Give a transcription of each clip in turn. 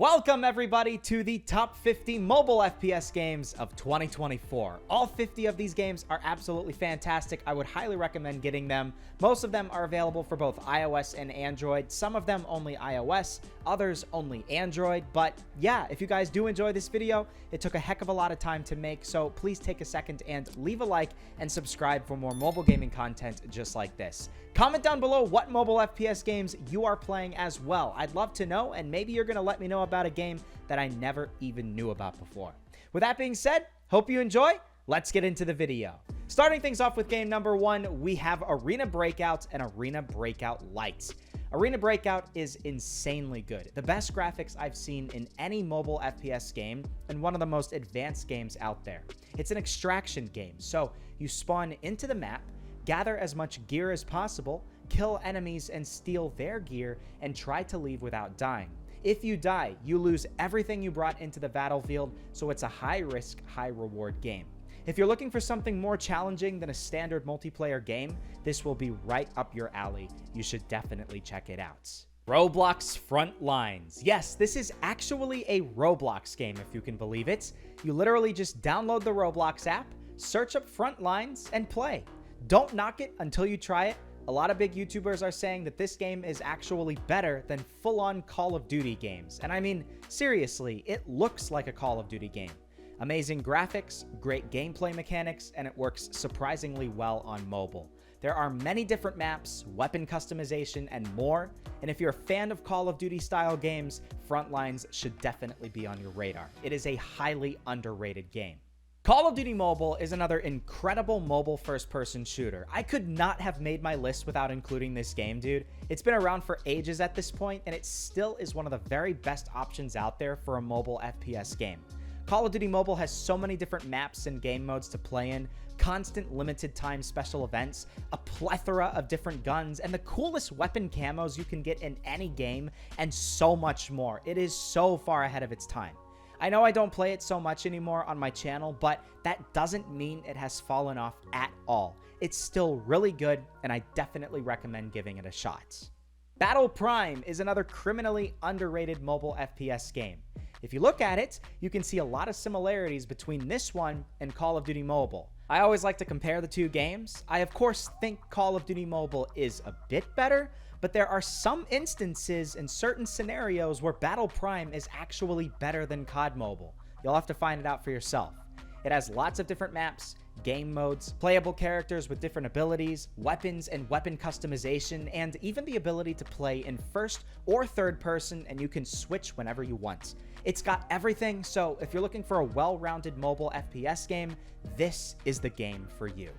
Welcome everybody to the top 50 mobile FPS games of 2024. All 50 of these games are absolutely fantastic. I would highly recommend getting them. Most of them are available for both iOS and Android. Some of them only iOS, others only Android. But yeah, if you guys do enjoy this video, it took a heck of a lot of time to make, so please take a second and leave a like and subscribe for more mobile gaming content just like this. Comment down below what mobile FPS games you are playing as well. I'd love to know, and maybe you're going to let me know about a game that I never even knew about before. With that being said, hope you enjoy. Let's get into the video. Starting things off with game number 1, we have Arena Breakout and Arena Breakout Lite. Arena Breakout is insanely good. The best graphics I've seen in any mobile FPS game and one of the most advanced games out there. It's an extraction game, so you spawn into the map, gather as much gear as possible, kill enemies and steal their gear, and try to leave without dying. If you die, you lose everything you brought into the battlefield, so it's a high-risk, high-reward game. If you're looking for something more challenging than a standard multiplayer game, this will be right up your alley. You should definitely check it out. Roblox Frontlines. Yes, this is actually a Roblox game, if you can believe it. You literally just download the Roblox app, search up Frontlines, and play. Don't knock it until you try it. A lot of big YouTubers are saying that this game is actually better than full-on Call of Duty games. And I mean, seriously, it looks like a Call of Duty game. Amazing graphics, great gameplay mechanics, and it works surprisingly well on mobile. There are many different maps, weapon customization, and more. And if you're a fan of Call of Duty style games, Frontlines should definitely be on your radar. It is a highly underrated game. Call of Duty Mobile is another incredible mobile first-person shooter. I could not have made my list without including this game, dude. It's been around for ages at this point, and it still is one of the very best options out there for a mobile FPS game. Call of Duty Mobile has so many different maps and game modes to play in, constant limited time special events, a plethora of different guns, and the coolest weapon camos you can get in any game, and so much more. It is so far ahead of its time. I know I don't play it so much anymore on my channel, but that doesn't mean it has fallen off at all. It's still really good, and I definitely recommend giving it a shot. Battle Prime is another criminally underrated mobile FPS game. If you look at it, you can see a lot of similarities between this one and Call of Duty Mobile. I always like to compare the two games. I of course think Call of Duty Mobile is a bit better, but there are some instances in certain scenarios where Battle Prime is actually better than COD Mobile. You'll have to find it out for yourself. It has lots of different maps, game modes, playable characters with different abilities, weapons and weapon customization, and even the ability to play in first or third person, and you can switch whenever you want. It's got everything, so if you're looking for a well-rounded mobile FPS game, this is the game for you.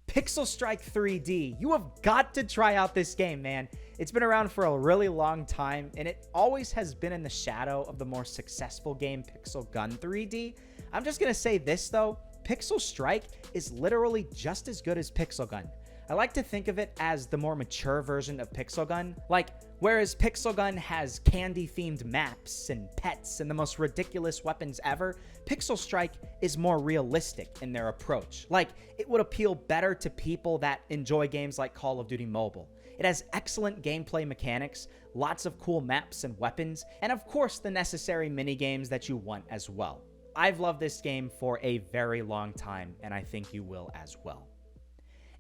Pixel Strike 3D. You have got to try out this game, man. It's been around for a really long time, and it always has been in the shadow of the more successful game Pixel Gun 3D. I'm just gonna say this though, Pixel Strike is literally just as good as Pixel Gun. I like to think of it as the more mature version of Pixel Gun. Like, whereas Pixel Gun has candy-themed maps and pets and the most ridiculous weapons ever, Pixel Strike is more realistic in their approach. Like, it would appeal better to people that enjoy games like Call of Duty Mobile. It has excellent gameplay mechanics, lots of cool maps and weapons, and of course the necessary minigames that you want as well. I've loved this game for a very long time, and I think you will as well.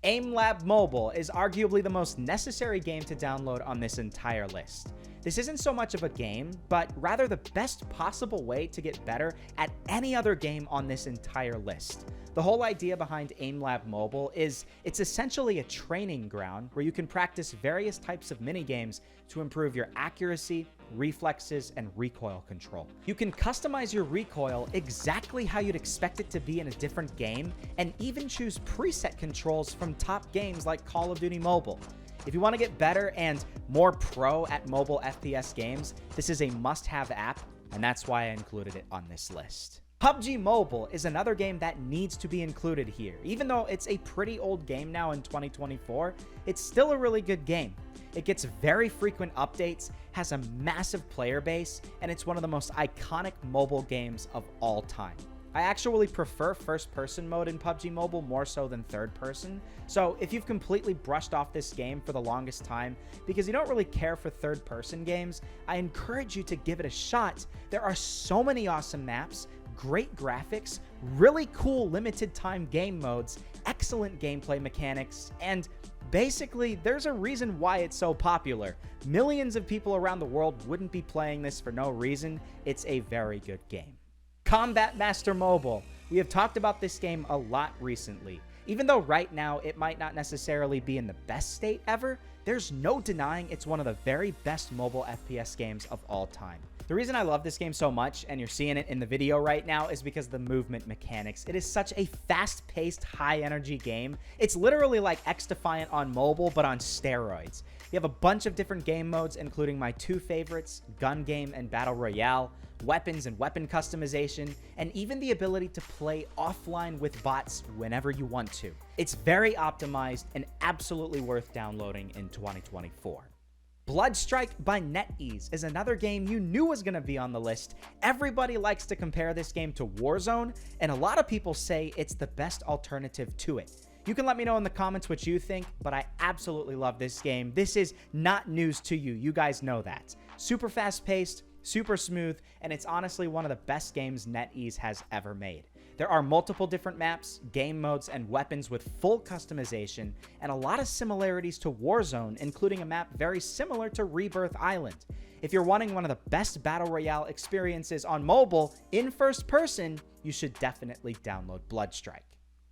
AimLab Mobile is arguably the most necessary game to download on this entire list. This isn't so much of a game, but rather the best possible way to get better at any other game on this entire list. The whole idea behind AimLab Mobile is it's essentially a training ground where you can practice various types of minigames to improve your accuracy, reflexes, and recoil control. You can customize your recoil exactly how you'd expect it to be in a different game, and even choose preset controls from top games like Call of Duty Mobile. If you want to get better and more pro at mobile FPS games, this is a must-have app, and that's why I included it on this list. PUBG Mobile is another game that needs to be included here. Even though it's a pretty old game now in 2024, it's still a really good game. It gets very frequent updates, has a massive player base, and it's one of the most iconic mobile games of all time. I actually prefer first-person mode in PUBG Mobile more so than third-person. So if you've completely brushed off this game for the longest time because you don't really care for third-person games, I encourage you to give it a shot. There are so many awesome maps, great graphics, really cool limited-time game modes, excellent gameplay mechanics, and basically, there's a reason why it's so popular. Millions of people around the world wouldn't be playing this for no reason. It's a very good game. Combat Master Mobile. We have talked about this game a lot recently. Even though right now it might not necessarily be in the best state ever, there's no denying it's one of the very best mobile FPS games of all time. The reason I love this game so much, and you're seeing it in the video right now, is because of the movement mechanics. It is such a fast-paced, high-energy game. It's literally like X-Defiant on mobile, but on steroids. You have a bunch of different game modes, including my two favorites, Gun Game and Battle Royale, weapons and weapon customization, and even the ability to play offline with bots whenever you want to. It's very optimized and absolutely worth downloading in 2024. Bloodstrike by NetEase is another game you knew was going to be on the list. Everybody likes to compare this game to Warzone, and a lot of people say it's the best alternative to it. You can let me know in the comments what you think, but I absolutely love this game. This is not news to you. You guys know that. Super fast-paced, super smooth, and it's honestly one of the best games NetEase has ever made. There are multiple different maps, game modes, and weapons with full customization, and a lot of similarities to Warzone, including a map very similar to Rebirth Island. If you're wanting one of the best Battle Royale experiences on mobile in first person, you should definitely download Bloodstrike.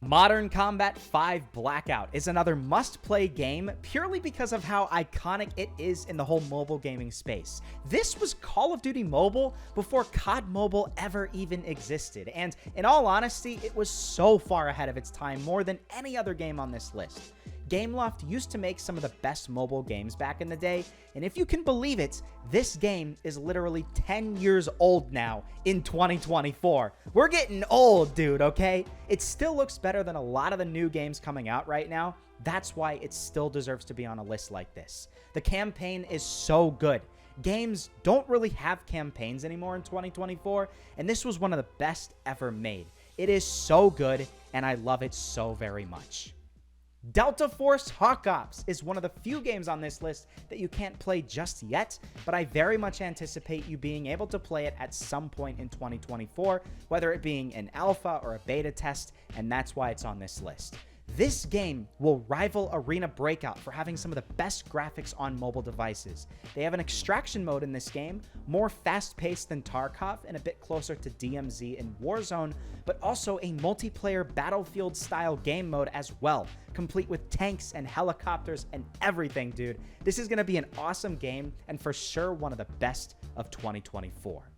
Modern Combat 5 Blackout is another must-play game purely because of how iconic it is in the whole mobile gaming space. This was Call of Duty Mobile before COD Mobile ever even existed, and in all honesty, it was so far ahead of its time, more than any other game on this list. Gameloft used to make some of the best mobile games back in the day, and if you can believe it, this game is literally 10 years old now in 2024. We're getting old, dude, okay? It still looks better than a lot of the new games coming out right now. That's why it still deserves to be on a list like this. The campaign is so good. Games don't really have campaigns anymore in 2024, and this was one of the best ever made. It is so good, and I love it so very much. Delta Force Hawk Ops is one of the few games on this list that you can't play just yet, but I very much anticipate you being able to play it at some point in 2024, whether it being an alpha or a beta test, and that's why it's on this list. This game will rival Arena Breakout for having some of the best graphics on mobile devices. They have an extraction mode in this game, more fast-paced than Tarkov and a bit closer to DMZ and Warzone, but also a multiplayer Battlefield-style game mode as well, complete with tanks and helicopters and everything, dude. This is going to be an awesome game and for sure one of the best of 2024.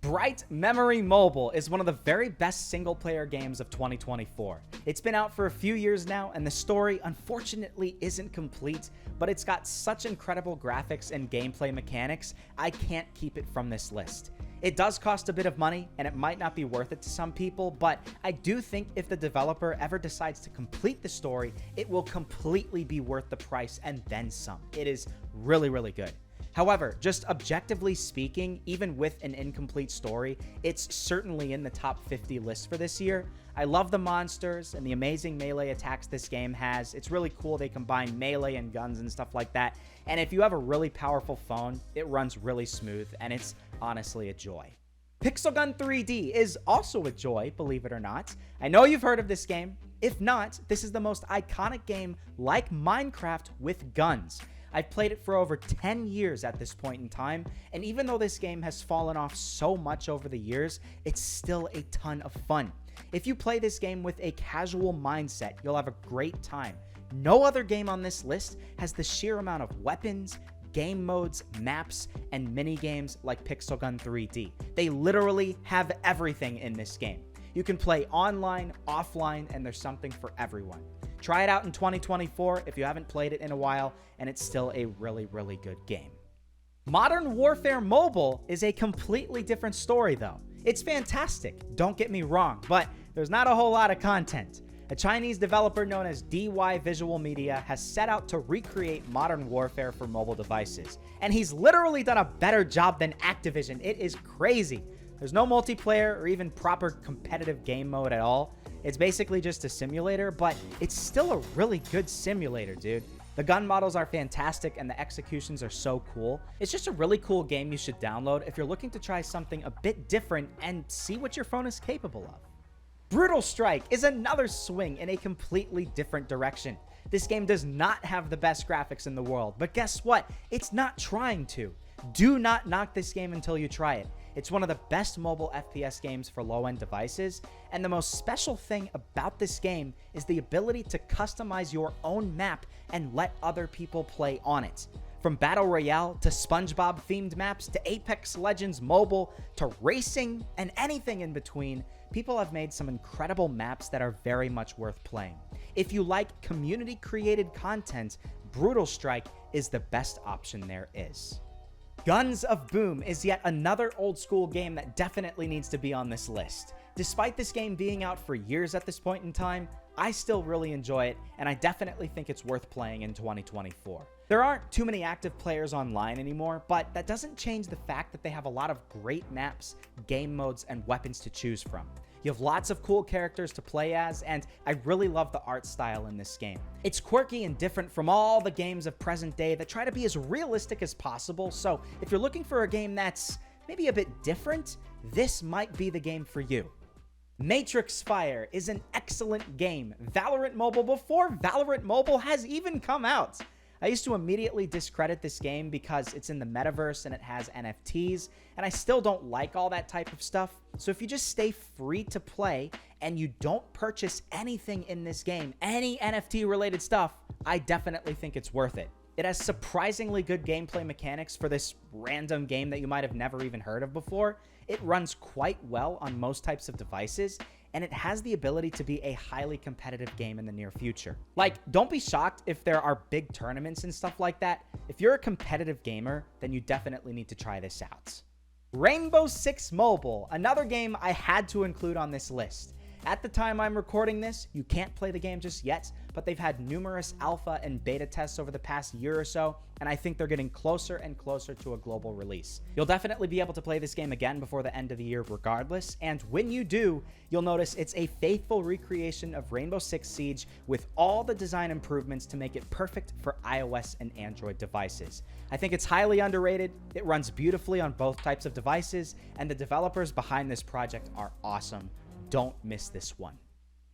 Bright Memory Mobile is one of the very best single-player games of 2024. It's been out for a few years now, and the story, unfortunately, isn't complete, but it's got such incredible graphics and gameplay mechanics, I can't keep it from this list. It does cost a bit of money, and it might not be worth it to some people, but I do think if the developer ever decides to complete the story, it will completely be worth the price and then some. It is really, really good. However, just objectively speaking, even with an incomplete story, it's certainly in the top 50 list for this year. I love the monsters and the amazing melee attacks this game has. It's really cool they combine melee and guns and stuff like that. And if you have a really powerful phone, it runs really smooth, and it's honestly a joy. Pixel Gun 3D is also a joy, believe it or not. I know you've heard of this game. If not, this is the most iconic game like Minecraft with guns. I've played it for over 10 years at this point in time, and even though this game has fallen off so much over the years, it's still a ton of fun. If you play this game with a casual mindset, you'll have a great time. No other game on this list has the sheer amount of weapons, game modes, maps, and mini-games like Pixel Gun 3D. They literally have everything in this game. You can play online, offline, and there's something for everyone. Try it out in 2024 if you haven't played it in a while, and it's still a really, really good game. Modern Warfare Mobile is a completely different story, though. It's fantastic, don't get me wrong, but there's not a whole lot of content. A Chinese developer known as DY Visual Media has set out to recreate Modern Warfare for mobile devices, and he's literally done a better job than Activision. It is crazy. There's no multiplayer or even proper competitive game mode at all. It's basically just a simulator, but it's still a really good simulator, dude. The gun models are fantastic and the executions are so cool. It's just a really cool game you should download if you're looking to try something a bit different and see what your phone is capable of. Brutal Strike is another swing in a completely different direction. This game does not have the best graphics in the world, but guess what? It's not trying to. Do not knock this game until you try it. It's one of the best mobile FPS games for low-end devices, and the most special thing about this game is the ability to customize your own map and let other people play on it. From Battle Royale to SpongeBob-themed maps to Apex Legends Mobile to racing and anything in between, people have made some incredible maps that are very much worth playing. If you like community-created content, Brutal Strike is the best option there is. Guns of Boom is yet another old school game that definitely needs to be on this list. Despite this game being out for years at this point in time, I still really enjoy it, and I definitely think it's worth playing in 2024. There aren't too many active players online anymore, but that doesn't change the fact that they have a lot of great maps, game modes, and weapons to choose from. You have lots of cool characters to play as, and I really love the art style in this game. It's quirky and different from all the games of present day that try to be as realistic as possible, so if you're looking for a game that's maybe a bit different, this might be the game for you. Matrix Fire is an excellent game. Valorant Mobile before Valorant Mobile has even come out. I used to immediately discredit this game because it's in the metaverse and it has NFTs, and I still don't like all that type of stuff. So if you just stay free to play and you don't purchase anything in this game, any NFT related stuff, I definitely think it's worth it. It has surprisingly good gameplay mechanics for this random game that you might have never even heard of before. It runs quite well on most types of devices, and it has the ability to be a highly competitive game in the near future. Like, don't be shocked if there are big tournaments and stuff like that. If you're a competitive gamer, then you definitely need to try this out. Rainbow Six Mobile, another game I had to include on this list. At the time I'm recording this, you can't play the game just yet, but they've had numerous alpha and beta tests over the past year or so, and I think they're getting closer and closer to a global release. You'll definitely be able to play this game again before the end of the year regardless, and when you do, you'll notice it's a faithful recreation of Rainbow Six Siege with all the design improvements to make it perfect for iOS and Android devices. I think it's highly underrated, it runs beautifully on both types of devices, and the developers behind this project are awesome. Don't miss this one.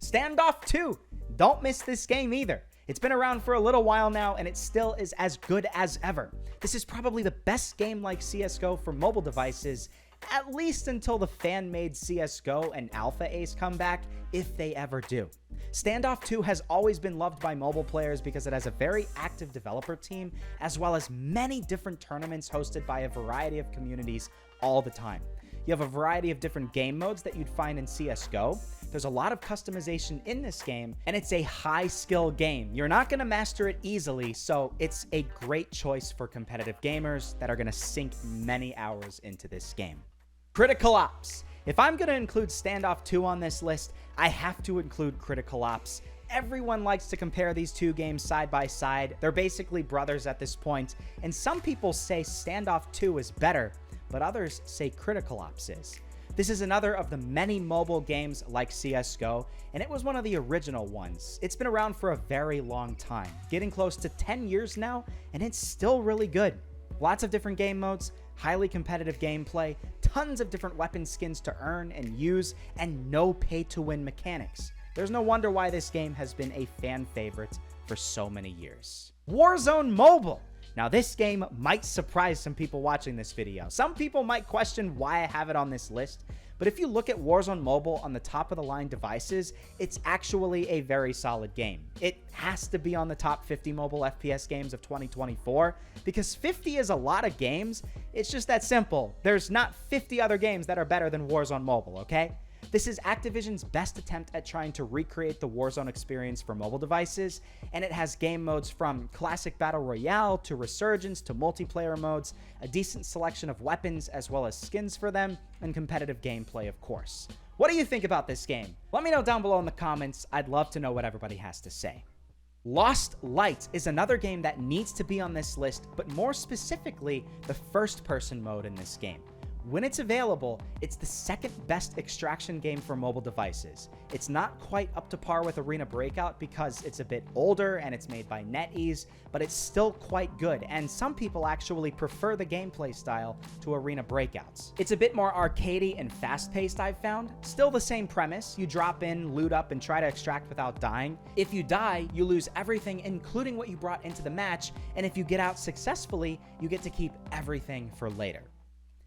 Standoff 2. Don't miss this game either. It's been around for a little while now, and it still is as good as ever. This is probably the best game like CSGO for mobile devices, at least until the fan-made CSGO and Alpha Ace come back, if they ever do. Standoff 2 has always been loved by mobile players because it has a very active developer team, as well as many different tournaments hosted by a variety of communities all the time. You have a variety of different game modes that you'd find in CSGO. There's a lot of customization in this game, and it's a high-skill game. You're not going to master it easily, so it's a great choice for competitive gamers that are going to sink many hours into this game. Critical Ops. If I'm going to include Standoff 2 on this list, I have to include Critical Ops. Everyone likes to compare these two games side by side. They're basically brothers at this point, and some people say Standoff 2 is better, but others say Critical Ops is. This is another of the many mobile games like CSGO, and it was one of the original ones. It's been around for a very long time, getting close to 10 years now, and it's still really good. Lots of different game modes, highly competitive gameplay, tons of different weapon skins to earn and use, and no pay-to-win mechanics. There's no wonder why this game has been a fan favorite for so many years. Warzone Mobile. Now, this game might surprise some people watching this video. Some people might question why I have it on this list, but if you look at Warzone Mobile on the top of the line devices, it's actually a very solid game. It has to be on the top 50 mobile FPS games of 2024 because 50 is a lot of games. It's just that simple. There's not 50 other games that are better than Warzone Mobile, okay? This is Activision's best attempt at trying to recreate the Warzone experience for mobile devices, and it has game modes from classic Battle Royale to Resurgence to multiplayer modes, a decent selection of weapons as well as skins for them, and competitive gameplay, of course. What do you think about this game? Let me know down below in the comments. I'd love to know what everybody has to say. Lost Light is another game that needs to be on this list, but more specifically, the first-person mode in this game. When it's available, it's the second best extraction game for mobile devices. It's not quite up to par with Arena Breakout because it's a bit older and it's made by NetEase, but it's still quite good, and some people actually prefer the gameplay style to Arena Breakout's. It's a bit more arcadey and fast-paced, I've found. Still the same premise: you drop in, loot up, and try to extract without dying. If you die, you lose everything, including what you brought into the match, and if you get out successfully, you get to keep everything for later.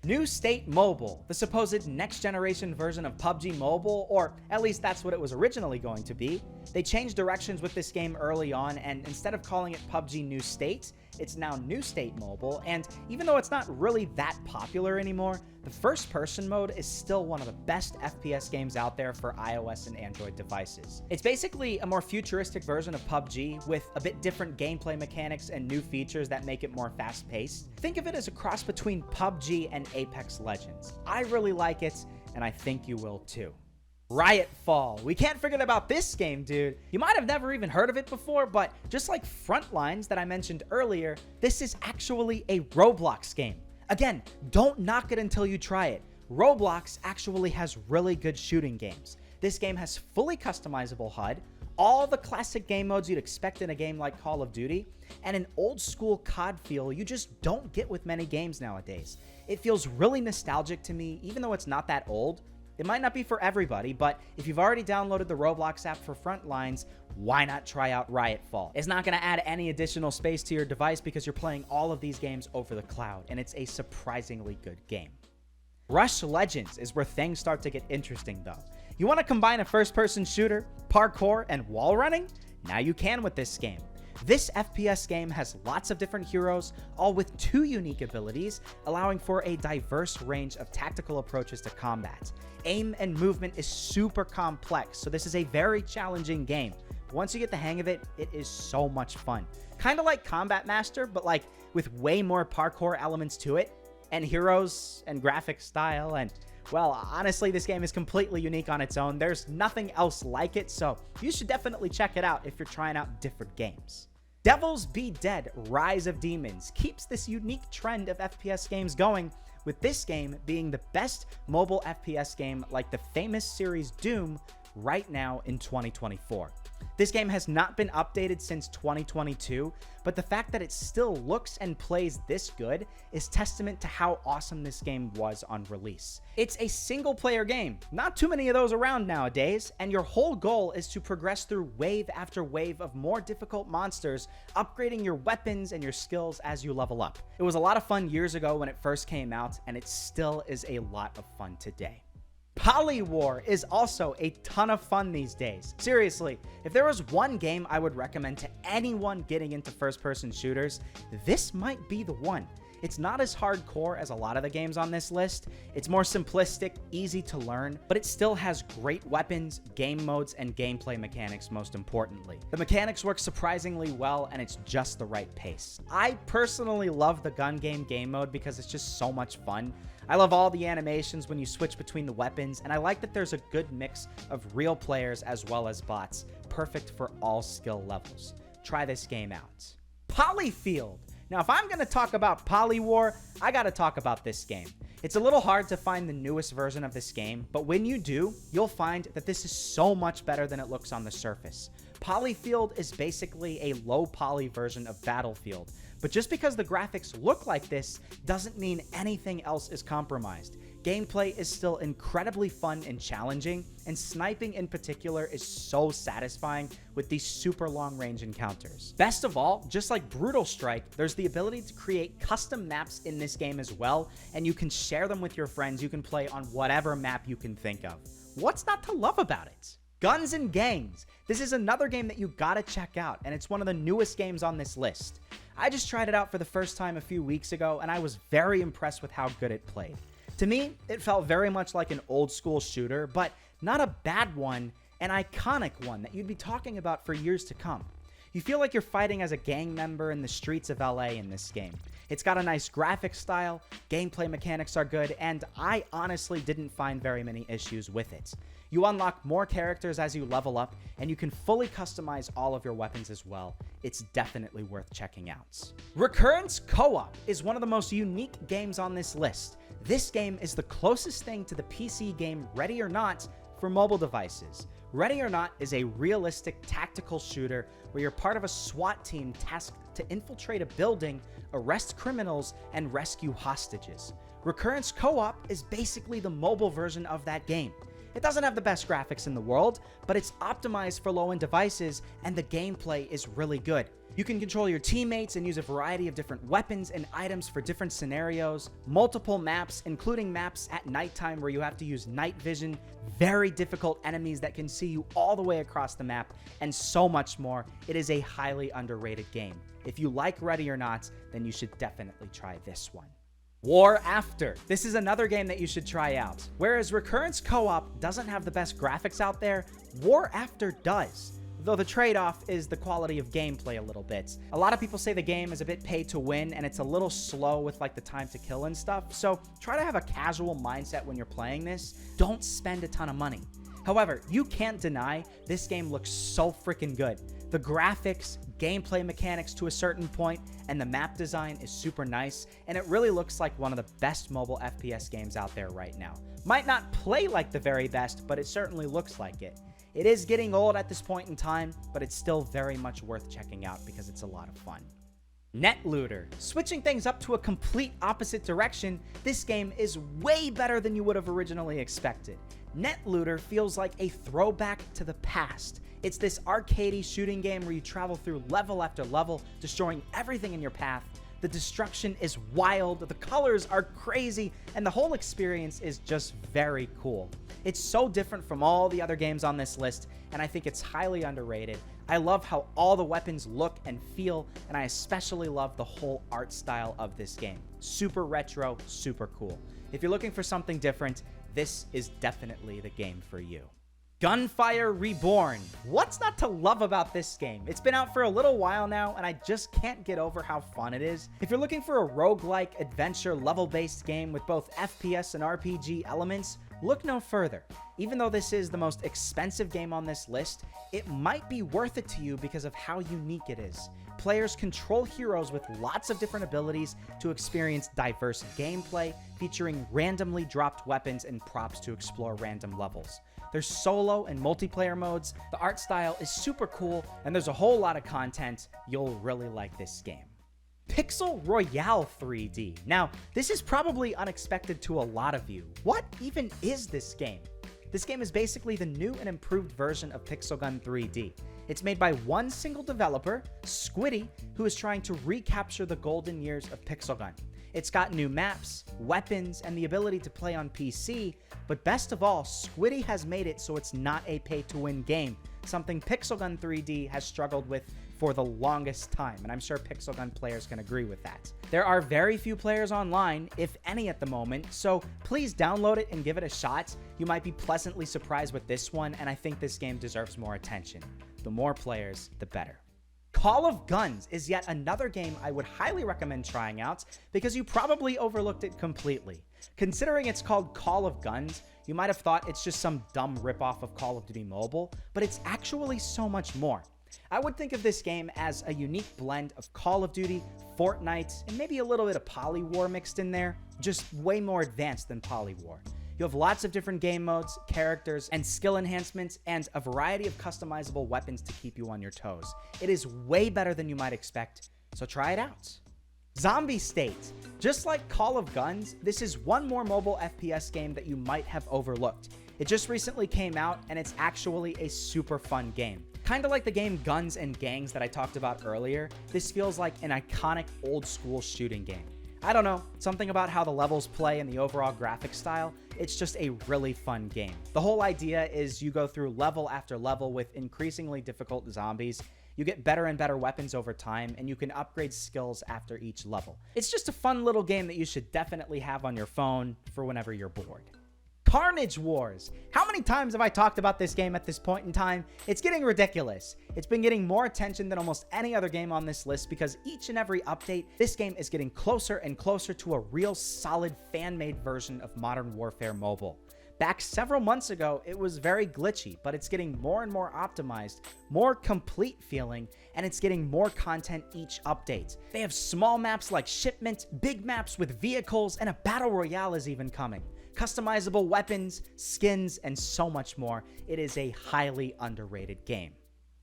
New State Mobile, the supposed next-generation version of PUBG Mobile, or at least that's what it was originally going to be. They changed directions with this game early on, and instead of calling it PUBG New State, it's now New State Mobile, and even though it's not really that popular anymore, the first-person mode is still one of the best FPS games out there for iOS and Android devices. It's basically a more futuristic version of PUBG with a bit different gameplay mechanics and new features that make it more fast-paced. Think of it as a cross between PUBG and Apex Legends. I really like it, and I think you will too. Riot Fall. We can't forget about this game, dude. You might have never even heard of it before, but just like Frontlines that I mentioned earlier, this is actually a Roblox game. Again, don't knock it until you try it. Roblox actually has really good shooting games. This game has fully customizable HUD, all the classic game modes you'd expect in a game like Call of Duty, and an old school COD feel you just don't get with many games nowadays. It feels really nostalgic to me, even though it's not that old. It might not be for everybody, but if you've already downloaded the Roblox app for Frontlines, why not try out Riot Fall? It's not going to add any additional space to your device because you're playing all of these games over the cloud, and it's a surprisingly good game. Rush Legends is where things start to get interesting, though. You want to combine a first-person shooter, parkour, and wall running? Now you can with this game. This FPS game has lots of different heroes, all with 2 unique abilities, allowing for a diverse range of tactical approaches to combat. Aim and movement is super complex, so this is a very challenging game. Once you get the hang of it, it is so much fun. Kind of like Combat Master, but like with way more parkour elements to it, and heroes, and graphic style, and well, honestly, this game is completely unique on its own. There's nothing else like it, so you should definitely check it out if you're trying out different games. Devils Be Dead: Rise of Demons keeps this unique trend of FPS games going, with this game being the best mobile FPS game like the famous series Doom right now in 2024. This game has not been updated since 2022, but the fact that it still looks and plays this good is testament to how awesome this game was on release. It's a single-player game, not too many of those around nowadays, and your whole goal is to progress through wave after wave of more difficult monsters, upgrading your weapons and your skills as you level up. It was a lot of fun years ago when it first came out, and it still is a lot of fun today. Polywar is also a ton of fun these days. Seriously, if there was one game I would recommend to anyone getting into first-person shooters, this might be the one. It's not as hardcore as a lot of the games on this list. It's more simplistic, easy to learn, but it still has great weapons, game modes, and gameplay mechanics most importantly. The mechanics work surprisingly well, and it's just the right pace. I personally love the gun game mode because it's just so much fun. I love all the animations when you switch between the weapons, and I like that there's a good mix of real players as well as bots, perfect for all skill levels. Try this game out. Polyfield. Now, if I'm going to talk about Polywar, I got to talk about this game. It's a little hard to find the newest version of this game, but when you do, you'll find that this is so much better than it looks on the surface. Polyfield is basically a low-poly version of Battlefield, but just because the graphics look like this doesn't mean anything else is compromised. Gameplay is still incredibly fun and challenging, and sniping in particular is so satisfying with these super long-range encounters. Best of all, just like Brutal Strike, there's the ability to create custom maps in this game as well, and you can share them with your friends. You can play on whatever map you can think of. What's not to love about it? Guns and Gangs. This is another game that you gotta check out, and it's one of the newest games on this list. I just tried it out for the first time a few weeks ago, and I was very impressed with how good it played. To me, it felt very much like an old school shooter, but not a bad one, an iconic one that you'd be talking about for years to come. You feel like you're fighting as a gang member in the streets of LA in this game. It's got a nice graphic style, gameplay mechanics are good, and I honestly didn't find very many issues with it. You unlock more characters as you level up, and you can fully customize all of your weapons as well. It's definitely worth checking out. Recurrence Co-op is one of the most unique games on this list. This game is the closest thing to the PC game Ready or Not for mobile devices. Ready or Not is a realistic tactical shooter where you're part of a SWAT team tasked to infiltrate a building, arrest criminals, and rescue hostages. Recurrence Co-op is basically the mobile version of that game. It doesn't have the best graphics in the world, but it's optimized for low-end devices, and the gameplay is really good. You can control your teammates and use a variety of different weapons and items for different scenarios, multiple maps, including maps at nighttime where you have to use night vision, very difficult enemies that can see you all the way across the map, and so much more. It is a highly underrated game. If you like Ready or Not, then you should definitely try this one. War After. This is another game that you should try out. Whereas Recurrence Co-op doesn't have the best graphics out there, War After does. Though the trade-off is the quality of gameplay a little bit. A lot of people say the game is a bit pay to win and it's a little slow with like the time to kill and stuff, so try to have a casual mindset when you're playing this. Don't spend a ton of money. However, you can't deny this game looks so freaking good. The graphics, gameplay mechanics to a certain point, and the map design is super nice, and it really looks like one of the best mobile FPS games out there right now. Might not play like the very best, but it certainly looks like it. It is getting old at this point in time, but it's still very much worth checking out because it's a lot of fun. Netlooter. Switching things up to a complete opposite direction, this game is way better than you would have originally expected. Netlooter feels like a throwback to the past. It's this arcadey shooting game where you travel through level after level, destroying everything in your path. The destruction is wild, the colors are crazy, and the whole experience is just very cool. It's so different from all the other games on this list, and I think it's highly underrated. I love how all the weapons look and feel, and I especially love the whole art style of this game. Super retro, super cool. If you're looking for something different, this is definitely the game for you. Gunfire Reborn. What's not to love about this game? It's been out for a little while now, and I just can't get over how fun it is. If you're looking for a roguelike adventure level-based game with both FPS and RPG elements, look no further. Even though this is the most expensive game on this list, it might be worth it to you because of how unique it is. Players control heroes with lots of different abilities to experience diverse gameplay, featuring randomly dropped weapons and props to explore random levels. There's solo and multiplayer modes, the art style is super cool, and there's a whole lot of content. You'll really like this game. Pixel Royale 3D. Now, this is probably unexpected to a lot of you. What even is this game? This game is basically the new and improved version of Pixel Gun 3D. It's made by one single developer, Squiddy, who is trying to recapture the golden years of Pixel Gun. It's got new maps, weapons, and the ability to play on PC, but best of all, Squiddy has made it so it's not a pay-to-win game, something Pixel Gun 3D has struggled with for the longest time, and I'm sure Pixel Gun players can agree with that. There are very few players online, if any at the moment, so please download it and give it a shot. You might be pleasantly surprised with this one, and I think this game deserves more attention. The more players, the better. Call of Guns is yet another game I would highly recommend trying out because you probably overlooked it completely. Considering it's called Call of Guns, you might have thought it's just some dumb ripoff of Call of Duty Mobile, but it's actually so much more. I would think of this game as a unique blend of Call of Duty, Fortnite, and maybe a little bit of Polywar mixed in there, just way more advanced than Polywar. You have lots of different game modes, characters, and skill enhancements, and a variety of customizable weapons to keep you on your toes. It is way better than you might expect, so try it out. Zombie State. Just like Call of Guns, this is one more mobile FPS game that you might have overlooked. It just recently came out, and it's actually a super fun game. Kind of like the game Guns and Gangs that I talked about earlier, this feels like an iconic old school shooting game. I don't know, something about how the levels play and the overall graphic style, it's just a really fun game. The whole idea is you go through level after level with increasingly difficult zombies. You get better and better weapons over time, and you can upgrade skills after each level. It's just a fun little game that you should definitely have on your phone for whenever you're bored. Carnage Wars. How many times have I talked about this game at this point in time? It's getting ridiculous. It's been getting more attention than almost any other game on this list because each and every update, this game is getting closer and closer to a real solid fan-made version of Modern Warfare Mobile. Back several months ago, it was very glitchy, but it's getting more and more optimized, more complete feeling, and it's getting more content each update. They have small maps like Shipment, big maps with vehicles, and a battle royale is even coming. Customizable weapons, skins, and so much more. It is a highly underrated game.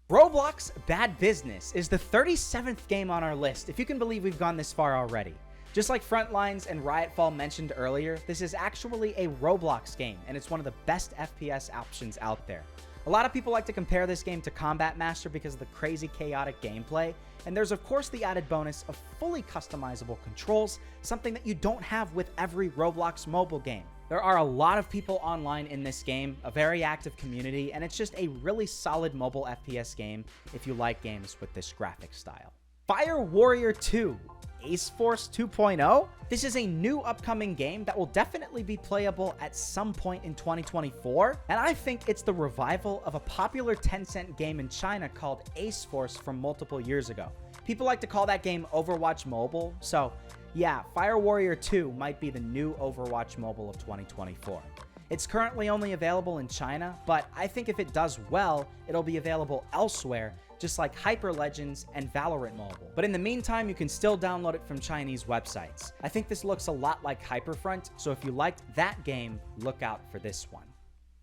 Roblox Bad Business is the 37th game on our list, if you can believe we've gone this far already. Just like Frontlines and Riotfall mentioned earlier, this is actually a Roblox game, and it's one of the best FPS options out there. A lot of people like to compare this game to Combat Master because of the crazy chaotic gameplay, and there's of course the added bonus of fully customizable controls, something that you don't have with every Roblox mobile game. There are a lot of people online in this game, a very active community, and it's just a really solid mobile FPS game if you like games with this graphic style. Fire Warrior 2. Ace Force 2.0? This is a new upcoming game that will definitely be playable at some point in 2024, and I think it's the revival of a popular Tencent game in China called Ace Force from multiple years ago. People like to call that game Overwatch Mobile, so yeah, Fire Warrior 2 might be the new Overwatch Mobile of 2024. It's currently only available in China, but I think if it does well, it'll be available elsewhere, just like Hyper Legends and Valorant Mobile. But in the meantime, you can still download it from Chinese websites. I think this looks a lot like Hyperfront, so if you liked that game, look out for this one.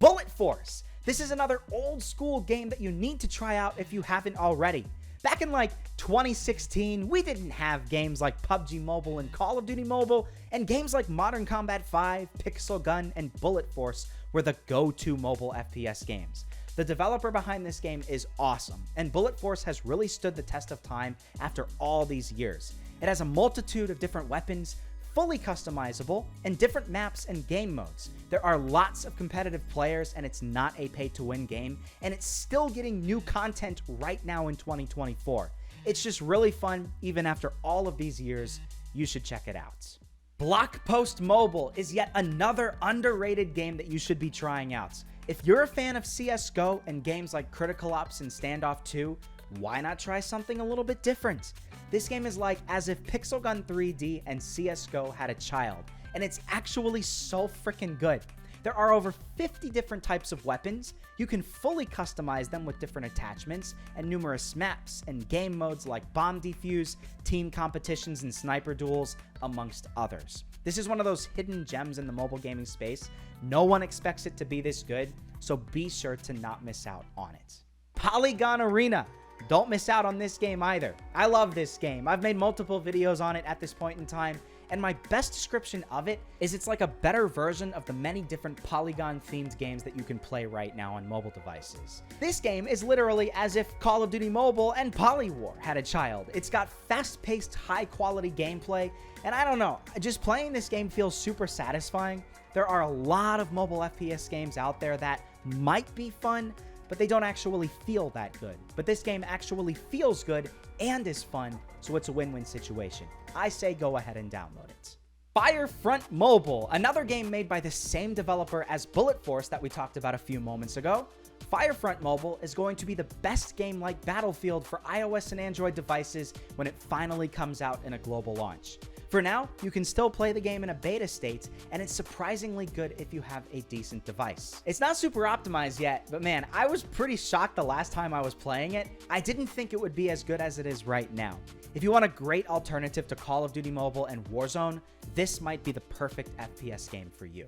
Bullet Force. This is another old school game that you need to try out if you haven't already. Back in like 2016, we didn't have games like PUBG Mobile and Call of Duty Mobile, and games like Modern Combat 5, Pixel Gun, and Bullet Force were the go-to mobile FPS games. The developer behind this game is awesome, and Bullet Force has really stood the test of time after all these years. It has a multitude of different weapons, fully customizable, and different maps and game modes. There are lots of competitive players, and it's not a pay-to-win game, and it's still getting new content right now in 2024. It's just really fun, even after all of these years. You should check it out. Blockpost Mobile is yet another underrated game that you should be trying out. If you're a fan of CSGO and games like Critical Ops and Standoff 2, why not try something a little bit different? This game is like as if Pixel Gun 3D and CSGO had a child, and it's actually so freaking good. There are over 50 different types of weapons. You can fully customize them with different attachments and numerous maps and game modes like bomb defuse, team competitions, and sniper duels, amongst others. This is one of those hidden gems in the mobile gaming space. No one expects it to be this good, so be sure to not miss out on it. Polygon Arena. Don't miss out on this game either. I love this game. I've made multiple videos on it at this point in time, and my best description of it is it's like a better version of the many different Polygon-themed games that you can play right now on mobile devices. This game is literally as if Call of Duty Mobile and Polywar had a child. It's got fast-paced, high-quality gameplay, and I don't know, just playing this game feels super satisfying. There are a lot of mobile FPS games out there that might be fun, but they don't actually feel that good. But this game actually feels good and is fun, so it's a win-win situation. I say go ahead and download it. Firefront Mobile, another game made by the same developer as Bullet Force that we talked about a few moments ago. Firefront Mobile is going to be the best game like Battlefield for iOS and Android devices when it finally comes out in a global launch. For now, you can still play the game in a beta state, and it's surprisingly good if you have a decent device. It's not super optimized yet, but man, I was pretty shocked the last time I was playing it. I didn't think it would be as good as it is right now. If you want a great alternative to Call of Duty Mobile and Warzone, this might be the perfect FPS game for you.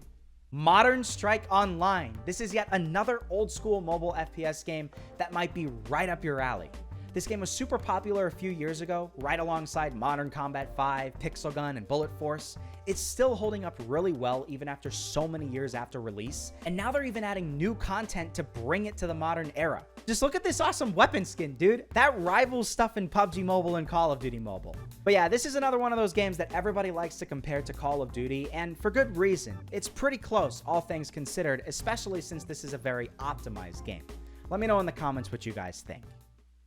Modern Strike Online. This is yet another old school mobile FPS game that might be right up your alley. This game was super popular a few years ago, right alongside Modern Combat 5, Pixel Gun, and Bullet Force. It's still holding up really well even after so many years after release, and now they're even adding new content to bring it to the modern era. Just look at this awesome weapon skin, dude. That rivals stuff in PUBG Mobile and Call of Duty Mobile. But yeah, this is another one of those games that everybody likes to compare to Call of Duty, and for good reason. It's pretty close, all things considered, especially since this is a very optimized game. Let me know in the comments what you guys think.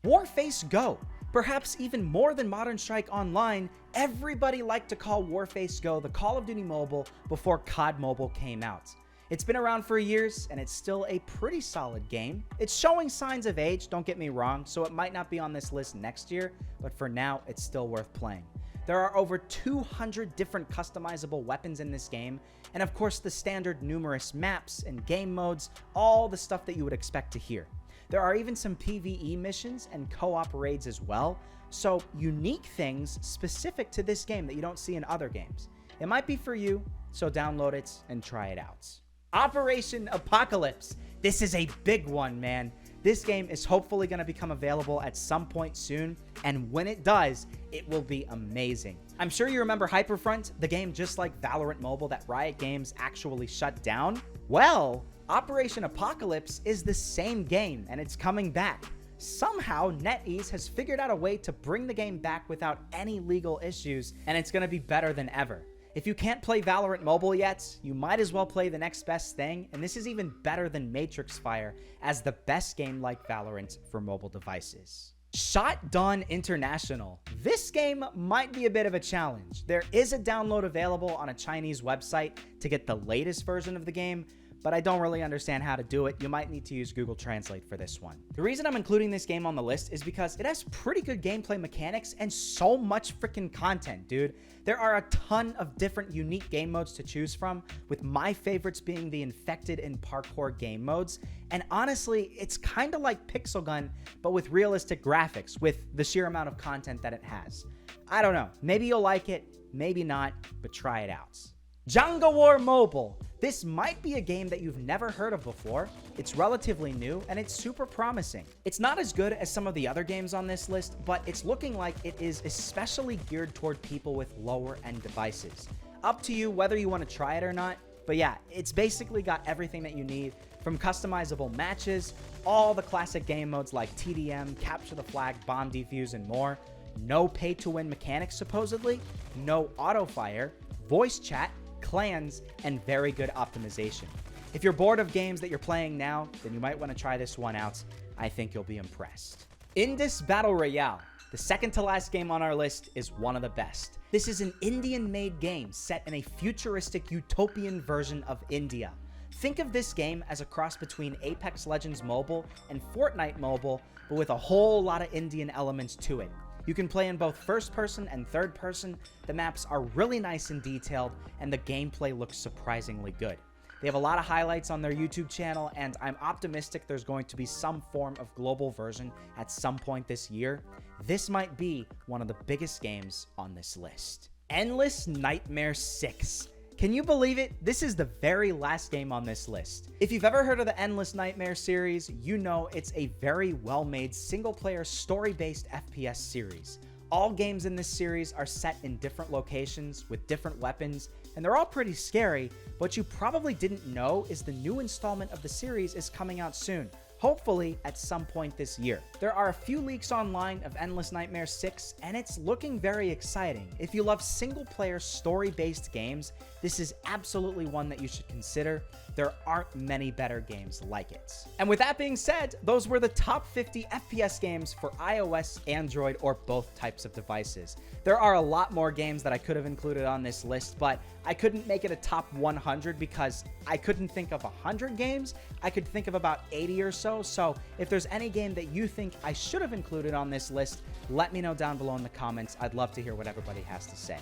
Warface Go. Perhaps even more than Modern Strike Online, everybody liked to call Warface Go the Call of Duty Mobile before COD Mobile came out. It's been around for years, and it's still a pretty solid game. It's showing signs of age, don't get me wrong, so it might not be on this list next year, but for now, it's still worth playing. There are over 200 different customizable weapons in this game, and of course the standard numerous maps and game modes, all the stuff that you would expect to hear. There are even some PvE missions and co-op raids as well, so unique things specific to this game that you don't see in other games. It might be for you, so download it and try it out. Operation Apocalypse. This is a big one, man. This game is hopefully going to become available at some point soon, and when it does, it will be amazing. I'm sure you remember Hyperfront, the game just like Valorant Mobile that Riot Games actually shut down. Well, Operation Apocalypse is the same game, and it's coming back. Somehow, NetEase has figured out a way to bring the game back without any legal issues, and it's going to be better than ever. If you can't play Valorant Mobile yet, you might as well play the next best thing, and this is even better than Matrix Fire as the best game like Valorant for mobile devices. Shot Dawn International. This game might be a bit of a challenge. There is a download available on a Chinese website to get the latest version of the game, but I don't really understand how to do it. You might need to use Google Translate for this one. The reason I'm including this game on the list is because it has pretty good gameplay mechanics and so much freaking content, dude. There are a ton of different unique game modes to choose from, with my favorites being the infected and parkour game modes. And honestly, it's kind of like Pixel Gun, but with realistic graphics, with the sheer amount of content that it has. I don't know. Maybe you'll like it, maybe not, but try it out. Jungle War Mobile. This might be a game that you've never heard of before. It's relatively new and it's super promising. It's not as good as some of the other games on this list, but it's looking like it is especially geared toward people with lower end devices. Up to you whether you want to try it or not, but yeah, it's basically got everything that you need, from customizable matches, all the classic game modes like TDM, Capture the Flag, Bomb Defuse, and more. No pay to win mechanics supposedly, no auto fire, voice chat, clans, and very good optimization. If you're bored of games that you're playing now, then you might want to try this one out. I think you'll be impressed. Indus Battle Royale. The second to last game on our list is one of the best. This is an Indian-made game set in a futuristic utopian version of India. Think of this game as a cross between Apex Legends Mobile and Fortnite Mobile, but with a whole lot of Indian elements to it. You can play in both first person and third person, the maps are really nice and detailed, and the gameplay looks surprisingly good. They have a lot of highlights on their YouTube channel, and I'm optimistic there's going to be some form of global version at some point this year. This might be one of the biggest games on this list. Endless Nightmare 6. Can you believe it? This is the very last game on this list. If you've ever heard of the Endless Nightmare series, you know it's a very well-made single-player story-based FPS series. All games in this series are set in different locations with different weapons, and they're all pretty scary. What you probably didn't know is the new installment of the series is coming out soon. Hopefully at some point this year. There are a few leaks online of Endless Nightmare 6, and it's looking very exciting. If you love single-player story-based games, this is absolutely one that you should consider. There aren't many better games like it. And with that being said, those were the top 50 FPS games for iOS, Android, or both types of devices. There are a lot more games that I could have included on this list, but I couldn't make it a top 100 because I couldn't think of 100 games. I could think of about 80 or so. So if there's any game that you think I should have included on this list, let me know down below in the comments. I'd love to hear what everybody has to say.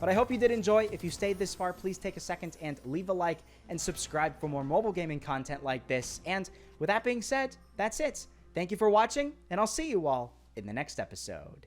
But I hope you did enjoy. If you stayed this far, please take a second and leave a like and subscribe for more mobile gaming content like this. And with that being said, that's it. Thank you for watching, and I'll see you all in the next episode.